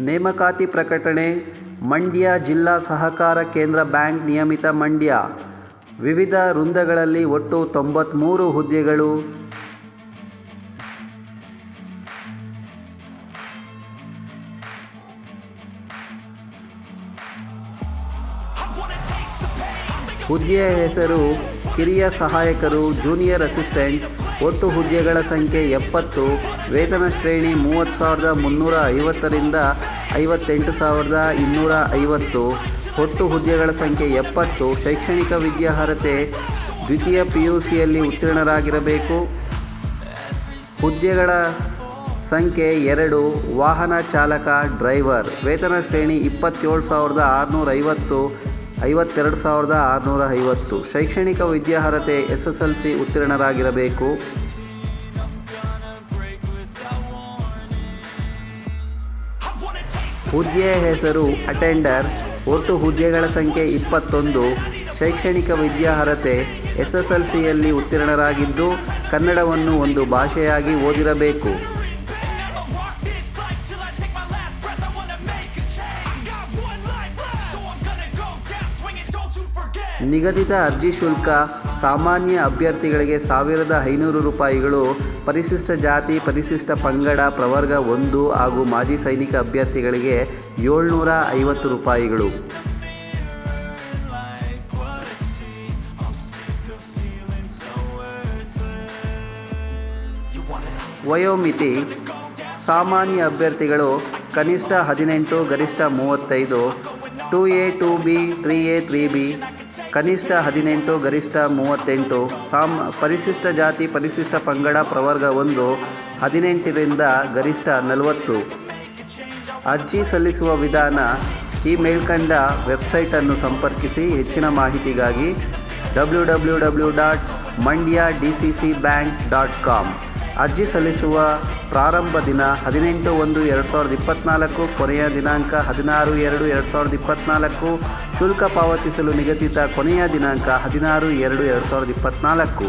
ನೇಮಕಾತಿ ಪ್ರಕಟಣೆ. ಮಂಡ್ಯ ಜಿಲ್ಲಾ ಸಹಕಾರ ಕೇಂದ್ರ ಬ್ಯಾಂಕ್ ನಿಯಮಿತ ಮಂಡ್ಯ. ವಿವಿಧ ವೃಂದಗಳಲ್ಲಿ ಒಟ್ಟು 93 ಹುದ್ದೆಗಳು. ಹುದ್ದೆಯ ಹೆಸರು ಕಿರಿಯ ಸಹಾಯಕರು, ಜೂನಿಯರ್ ಅಸಿಸ್ಟೆಂಟ್. ಒಟ್ಟು ಹುದ್ದೆಗಳ ಸಂಖ್ಯೆ 70. ವೇತನ ಶ್ರೇಣಿ 30,350 ರಿಂದ 58,250. ಒಟ್ಟು ಹುದ್ದೆಗಳ ಸಂಖ್ಯೆ 70. ಶೈಕ್ಷಣಿಕ ವಿದ್ಯಾರ್ಹತೆ ದ್ವಿತೀಯ PUCಯಲ್ಲಿ ಉತ್ತೀರ್ಣರಾಗಿರಬೇಕು. ಹುದ್ದೆಗಳ ಸಂಖ್ಯೆ 2. ವಾಹನ ಚಾಲಕ, ಡ್ರೈವರ್. ವೇತನ ಶ್ರೇಣಿ 27,650, 52,650. ಶೈಕ್ಷಣಿಕ ವಿದ್ಯಾರ್ಹತೆ SSLC ಉತ್ತೀರ್ಣರಾಗಿರಬೇಕು. ಹುದ್ದೆಯ ಹೆಸರು ಅಟೆಂಡರ್. ಒಟ್ಟು ಹುದ್ದೆಗಳ ಸಂಖ್ಯೆ 21. ಶೈಕ್ಷಣಿಕ ವಿದ್ಯಾರ್ಹತೆ SSLCಯಲ್ಲಿ ಉತ್ತೀರ್ಣರಾಗಿದ್ದು ಕನ್ನಡವನ್ನು ಒಂದು ಭಾಷೆಯಾಗಿ ಓದಿರಬೇಕು. ನಿಗದಿತ ಅರ್ಜಿ ಶುಲ್ಕ: ಸಾಮಾನ್ಯ ಅಭ್ಯರ್ಥಿಗಳಿಗೆ 1,500 ರೂಪಾಯಿಗಳು, ಪರಿಶಿಷ್ಟ ಜಾತಿ ಪರಿಶಿಷ್ಟ ಪಂಗಡ ಪ್ರವರ್ಗ 1 ಹಾಗೂ ಮಾಜಿ ಸೈನಿಕ ಅಭ್ಯರ್ಥಿಗಳಿಗೆ 750 ರೂಪಾಯಿಗಳು. ವಯೋಮಿತಿ: ಸಾಮಾನ್ಯ ಅಭ್ಯರ್ಥಿಗಳು ಕನಿಷ್ಠ 18, ಗರಿಷ್ಠ 35. 2A 2B 3A 3B ಕನಿಷ್ಠ 18, ಗರಿಷ್ಠ 38. ಪರಿಶಿಷ್ಟ ಜಾತಿ ಪರಿಶಿಷ್ಟ ಪಂಗಡ ಪ್ರವರ್ಗ 1 18 ರಿಂದ ಗರಿಷ್ಠ 40. ಅರ್ಜಿ ಸಲ್ಲಿಸುವ ವಿಧಾನ: ಈ ಮೇಲ್ಕಂಡ ವೆಬ್ಸೈಟನ್ನು ಸಂಪರ್ಕಿಸಿ. ಹೆಚ್ಚಿನ ಮಾಹಿತಿಗಾಗಿ www.mandyadccbank.com. ಅರ್ಜಿ ಸಲ್ಲಿಸುವ ಪ್ರಾರಂಭ ದಿನ 18/1/2024, ಕೊನೆಯ ದಿನಾಂಕ 16/2/2024. ಶುಲ್ಕ ಪಾವತಿಸಲು ನಿಗದಿತ ಕೊನೆಯ ದಿನಾಂಕ 16/2/2024.